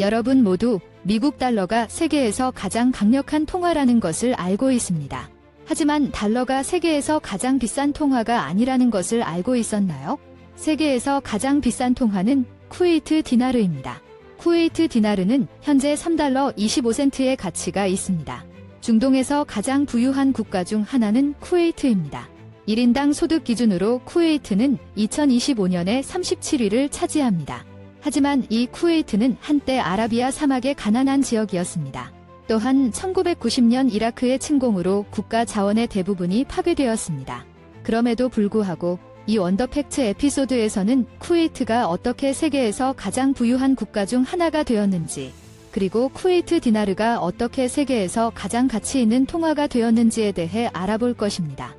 여러분 모두 미국 달러가 세계에서 가장 강력한 통화라는 것을 알고 있습니다. 하지만 달러가 세계에서 가장 비싼 통화가 아니라는 것을 알고 있었나요? 세계에서 가장 비싼 통화는 쿠웨이트 디나르입니다. 쿠웨이트 디나르는 현재 3달러 25센트의 가치가 있습니다. 중동에서 가장 부유한 국가 중 하나는 쿠웨이트입니다. 1인당 소득 기준으로 쿠웨이트는 2025년에 37위를 차지합니다. 하지만 이 쿠웨이트는 한때 아라비아 사막의 가난한 지역이었습니다. 또한 1990년 이라크의 침공으로 국가 자원의 대부분이 파괴되었습니다. 그럼에도 불구하고 이 원더팩트 에피소드에서는 쿠웨이트가 어떻게 세계에서 가장 부유한 국가 중 하나가 되었는지, 그리고 쿠웨이트 디나르가 어떻게 세계에서 가장 가치 있는 통화가 되었는지에 대해 알아볼 것입니다.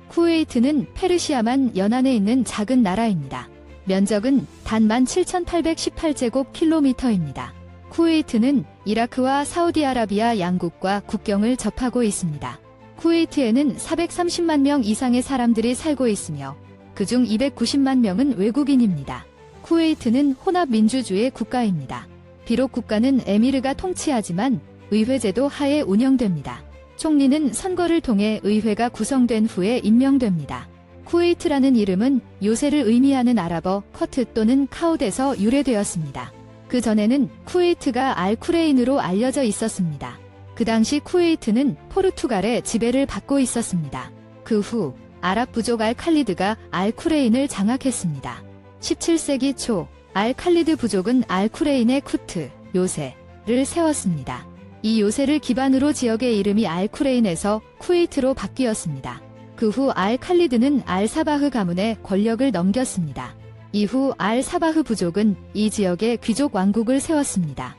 쿠웨이트는 페르시아만 연안에 있는 작은 나라입니다. 면적은 단 17,818제곱킬로미터입니다. 쿠웨이트는 이라크와 사우디아라비아 양국과 국경을 접하고 있습니다. 쿠웨이트에는 430만 명 이상의 사람들이 살고 있으며 그중 290만 명은 외국인입니다. 쿠웨이트는 혼합 민주주의 국가입니다. 비록 국가는 에미르가 통치하지만 의회제도 하에 운영됩니다. 총리는 선거를 통해 의회가 구성된 후에 임명됩니다. 쿠웨이트라는 이름은 요새를 의미하는 아랍어 커트 또는 카웃에서 유래되었습니다. 그 전에는 쿠웨이트가 알쿠레인으로 알려져 있었습니다. 그 당시 쿠웨이트는 포르투갈의 지배를 받고 있었습니다. 그 후 아랍 부족 알칼리드가 알쿠레인을 장악했습니다. 17세기 초 알칼리드 부족은 알쿠레인의 쿠트, 요새를 세웠습니다. 이 요새를 기반으로 지역의 이름이 알쿠레인에서 쿠웨이트로 바뀌었습니다. 그 후 알칼리드는 알사바흐 가문에 권력을 넘겼습니다. 이후 알사바흐 부족은 이 지역에 귀족 왕국을 세웠습니다.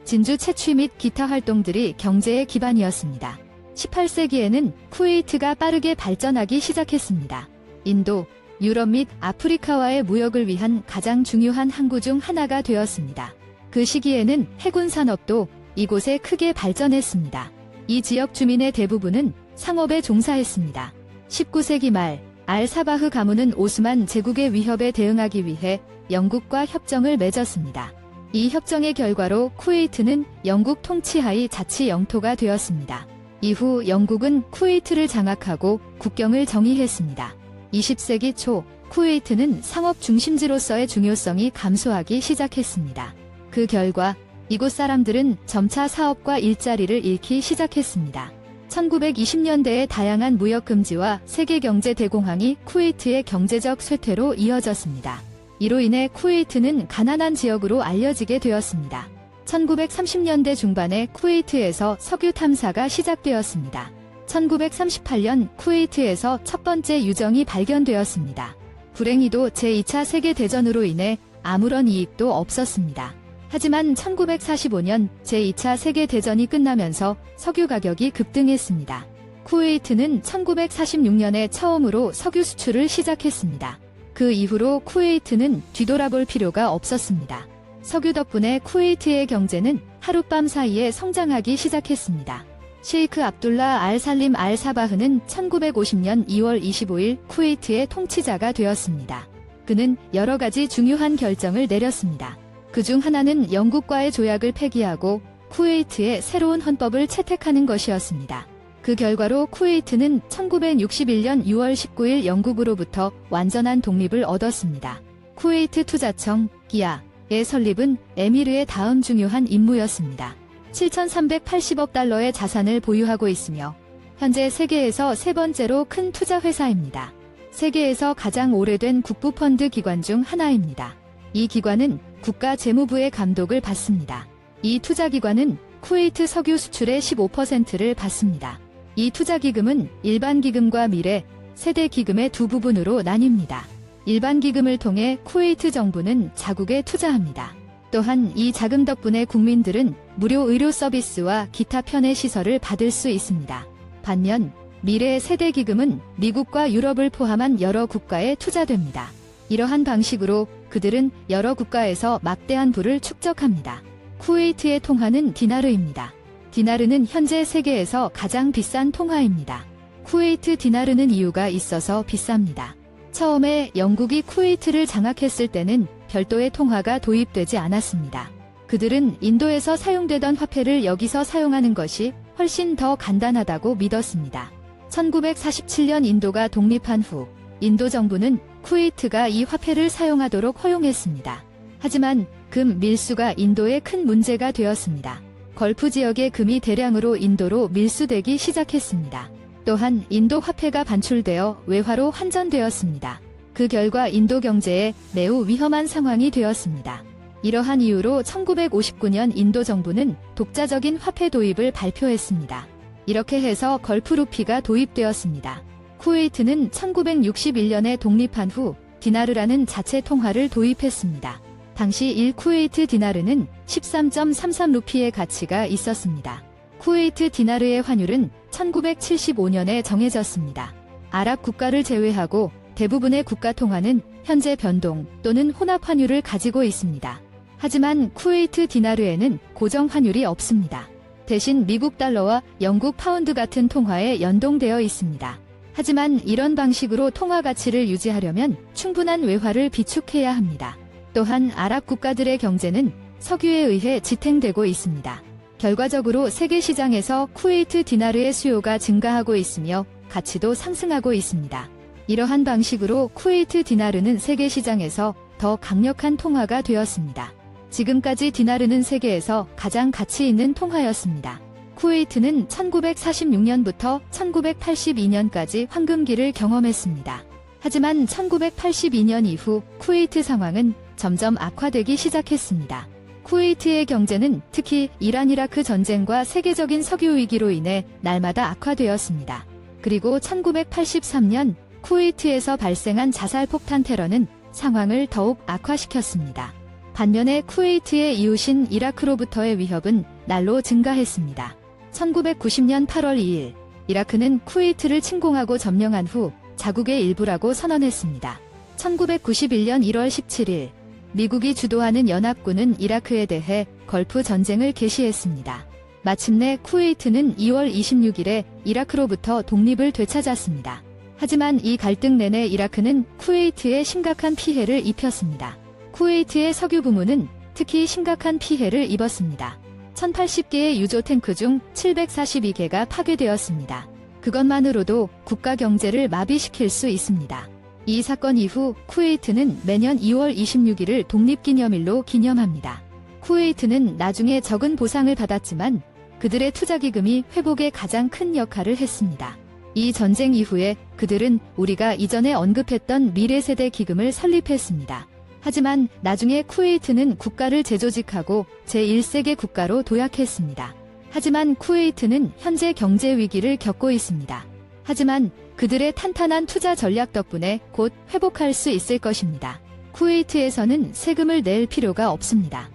진주 채취 및 기타 활동들이 경제의 기반이었습니다. 18세기에는 쿠웨이트가 빠르게 발전하기 시작했습니다. 인도, 유럽 및 아프리카와의 무역을 위한 가장 중요한 항구 중 하나가 되었습니다. 그 시기에는 해군 산업도 이곳에 크게 발전했습니다. 이 지역 주민의 대부분은 상업에 종사했습니다. 19세기 말 알사바흐 가문은 오스만 제국의 위협에 대응하기 위해 영국과 협정을 맺었습니다. 이 협정의 결과로 쿠웨이트는 영국 통치하의 자치 영토가 되었습니다. 이후 영국은 쿠웨이트를 장악하고 국경을 정의했습니다. 20세기 초 쿠웨이트는 상업 중심지로서의 중요성이 감소하기 시작했습니다. 그 결과 이곳 사람들은 점차 사업과 일자리를 잃기 시작했습니다. 1920년대의 다양한 무역 금지와 세계 경제 대공황이 쿠웨이트의 경제적 쇠퇴로 이어졌습니다. 이로 인해 쿠웨이트는 가난한 지역으로 알려지게 되었습니다. 1930년대 중반에 쿠웨이트에서 석유 탐사가 시작되었습니다. 1938년 쿠웨이트에서 첫 번째 유정이 발견되었습니다. 불행히도 제2차 세계대전으로 인해 아무런 이익도 없었습니다. 하지만 1945년 제2차 세계대전이 끝나면서 석유 가격이 급등했습니다. 쿠웨이트는 1946년에 처음으로 석유 수출을 시작했습니다. 그 이후로 쿠웨이트는 뒤돌아볼 필요가 없었습니다. 석유 덕분에 쿠웨이트의 경제는 하룻밤 사이에 성장하기 시작했습니다. 셰이크 압둘라 알살림 알사바흐는 1950년 2월 25일 쿠웨이트의 통치자가 되었습니다. 그는 여러 가지 중요한 결정을 내렸습니다. 그중 하나는 영국과의 조약을 폐기하고 쿠웨이트의 새로운 헌법을 채택하는 것이었습니다. 그 결과로 쿠웨이트는 1961년 6월 19일 영국으로부터 완전한 독립을 얻었습니다. 쿠웨이트 투자청, 기아의 설립은 에미르의 다음 중요한 임무였습니다. 7,380억 달러의 자산을 보유하고 있으며 현재 세계에서 세 번째로 큰 투자 회사입니다. 세계에서 가장 오래된 국부펀드 기관 중 하나입니다. 이 기관은 국가 재무부의 감독을 받습니다. 이 투자기관은 쿠웨이트 석유 수출의 15%를 받습니다. 이 투자기금은 일반기금과 미래, 세대기금의 두 부분으로 나뉩니다. 일반기금을 통해 쿠웨이트 정부는 자국에 투자합니다. 또한 이 자금 덕분에 국민들은 무료 의료 서비스와 기타 편의 시설을 받을 수 있습니다. 반면 미래 세대기금은 미국과 유럽을 포함한 여러 국가에 투자됩니다. 이러한 방식으로 그들은 여러 국가에서 막대한 부를 축적합니다. 쿠웨이트의 통화는 디나르입니다. 디나르는 현재 세계에서 가장 비싼 통화입니다. 쿠웨이트 디나르는 이유가 있어서 비쌉니다. 처음에 영국이 쿠웨이트를 장악했을 때는 별도의 통화가 도입되지 않았습니다. 그들은 인도에서 사용되던 화폐를 여기서 사용하는 것이 훨씬 더 간단하다고 믿었습니다. 1947년 인도가 독립한 후 인도 정부는 쿠웨이트가 이 화폐를 사용하도록 허용했습니다. 하지만 금 밀수가 인도에 큰 문제가 되었습니다. 걸프 지역의 금이 대량으로 인도로 밀수되기 시작했습니다. 또한 인도 화폐가 반출되어 외화로 환전되었습니다. 그 결과 인도 경제에 매우 위험한 상황이 되었습니다. 이러한 이유로 1959년 인도 정부는 독자적인 화폐 도입을 발표했습니다. 이렇게 해서 걸프 루피가 도입되었습니다. 쿠웨이트는 1961년에 독립한 후 디나르라는 자체 통화를 도입했습니다. 당시 1쿠웨이트 디나르는 13.33 루피의 가치가 있었습니다. 쿠웨이트 디나르의 환율은 1975년에 정해졌습니다. 아랍 국가를 제외하고 대부분의 국가 통화는 현재 변동 또는 혼합 환율을 가지고 있습니다. 하지만 쿠웨이트 디나르에는 고정 환율이 없습니다. 대신 미국 달러와 영국 파운드 같은 통화에 연동되어 있습니다. 하지만 이런 방식으로 통화 가치를 유지하려면 충분한 외화를 비축해야 합니다. 또한 아랍 국가들의 경제는 석유에 의해 지탱되고 있습니다. 결과적으로 세계 시장에서 쿠웨이트 디나르의 수요가 증가하고 있으며 가치도 상승하고 있습니다. 이러한 방식으로 쿠웨이트 디나르는 세계 시장에서 더 강력한 통화가 되었습니다. 지금까지 디나르는 세계에서 가장 가치 있는 통화였습니다. 쿠웨이트는 1946년부터 1982년까지 황금기를 경험했습니다. 하지만 1982년 이후 쿠웨이트 상황은 점점 악화되기 시작했습니다. 쿠웨이트의 경제는 특히 이란 이라크 전쟁과 세계적인 석유 위기로 인해 날마다 악화되었습니다. 그리고 1983년 쿠웨이트에서 발생한 자살 폭탄 테러는 상황을 더욱 악화시켰습니다. 반면에 쿠웨이트의 이웃인 이라크로부터의 위협은 날로 증가했습니다. 1990년 8월 2일 이라크는 쿠웨이트를 침공하고 점령한 후 자국의 일부라고 선언했습니다. 1991년 1월 17일 미국이 주도하는 연합군은 이라크에 대해 걸프 전쟁을 개시했습니다. 마침내 쿠웨이트는 2월 26일에 이라크로부터 독립을 되찾았습니다. 하지만 이 갈등 내내 이라크는 쿠웨이트에 심각한 피해를 입혔습니다. 쿠웨이트의 석유 부문은 특히 심각한 피해를 입었습니다. 1080개의 유조 탱크 중 742개가 파괴되었습니다. 그것만으로도 국가 경제를 마비시킬 수 있습니다. 이 사건 이후 쿠웨이트는 매년 2월 26일을 독립기념일로 기념합니다. 쿠웨이트는 나중에 적은 보상을 받았지만 그들의 투자기금이 회복에 가장 큰 역할을 했습니다. 이 전쟁 이후에 그들은 우리가 이전에 언급했던 미래세대 기금을 설립했습니다. 하지만 나중에 쿠웨이트는 국가를 재조직하고 제1세계 국가로 도약했습니다. 하지만 쿠웨이트는 현재 경제 위기를 겪고 있습니다. 하지만 그들의 탄탄한 투자 전략 덕분에 곧 회복할 수 있을 것입니다. 쿠웨이트에서는 세금을 낼 필요가 없습니다.